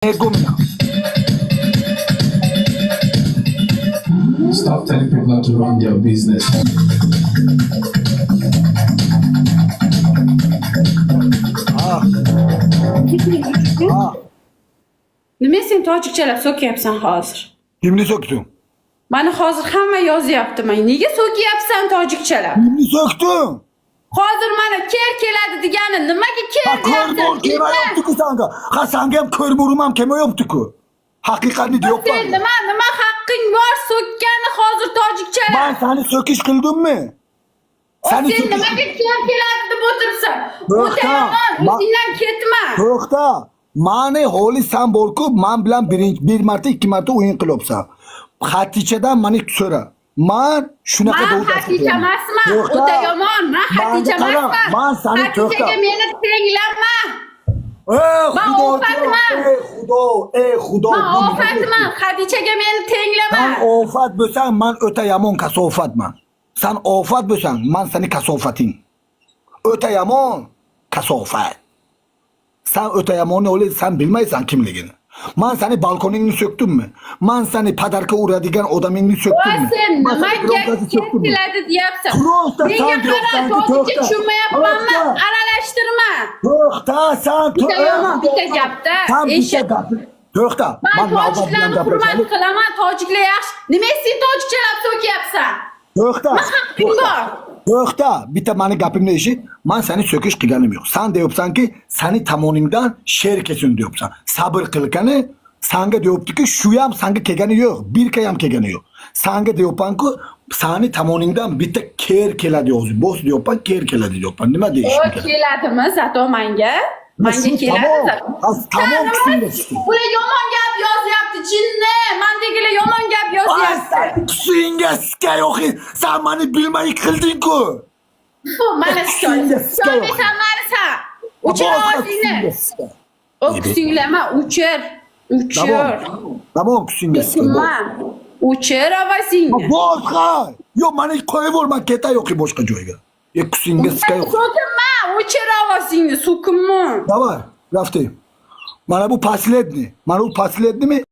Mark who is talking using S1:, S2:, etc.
S1: Ego now.
S2: Stop telling people how to run their business.
S3: Nima sen tojikchalab so'kyapsan hozir?
S1: Kimni so'kding?
S3: Mani hozir hamma yozyapti. Men nega so'kyapsan tojikchalab?
S1: Kimni so'kding?
S3: Hozir mana ker keladi degani nimaga ker deyapsan?
S1: Kim ayopti-ku sanga? Ha sanga ham ko'rmurim ham kim ayopti-ku? Haqiqatni deyapman.
S3: Sen nima haqqing bor so'kkani hozir tojikchalab?
S1: Men seni so'kish qildimmi?
S3: Sen nimaga ker keladi deb o'tirsan?
S1: To'xta.
S3: O'zingdan ketma.
S1: To'xta. Mani holi sen bo'lku, men bilan bir marta, ikki marta o'yin qilyapsan. Xatichadan meni so'ra. Men shunaqa
S3: Men Xaticha emasman. O'ta yomon. Men Xaticha emasman.
S1: Men seni to'xta.
S3: Xatichaga meni tenglama.
S1: Ey Xudo.
S3: Men ofatman. Xatichaga meni tenglama.
S1: Sen ofat bo'lsang, men o'ta yomon kasofatman. Sen ofat bo'lsang, men seni kasofating. O'ta yomon kasofat. Sen o'ta yomonni o'ylaysan, sen bilmaysan kimligini. Men seni balkoningni so'kdimmi? Men seni padarka uradigan odamingni so'kdimmi?
S3: Sen nimaga keladi deyapsan? Menga qara, tojikcha tushunmayapmanmi? Aralashtirma.
S1: To'xta, sen
S3: bitta gapda.
S1: To'xta.
S3: Men tojiklarni hurmat qilaman, tojiklar yaxshi. Nima sen tojikchalab so'kyapsan?
S1: To'xta.
S3: Men haqqing bor.
S1: To'xta, bitta meni gapimni eshit. Men seni so'kish qilganim yo'q. Sen deyapsanki, seni tomoningdan sher kesin deyapsan. Sabr qilgani, senga deyaptiki, shu ham senga kelgani yo'q, birka ham kelgani yo'q. Senga deyapman-ku, seni tomoningdan bitta ker keladi o'zi. Bo's deyapman, ker keladi deyapman. Nima deyishim kerak?
S3: O keladimi zato menga? Menga keladi.
S1: Tamom,
S3: ular yomon gap yozyapti, jinni. Mendagilar yomon gap yozyapti.
S1: Senga ska yo'q. Sen meni bilmay qilding-ku.
S3: Mana sen marsa. Uchir ovozingni. O'ksinglama, uchir.
S1: Tamam, kusinga ska.
S3: Uchir ovozingni.
S1: Boshqa. Yo'q, meni qo'yib o'rman ketay yo'q boshqa joyga. Kusinga ska yo'q.
S3: So'kinma, uchir ovozingni, so'kinma.
S1: Давай, Rafti. Mana bu последний. Mana bu последними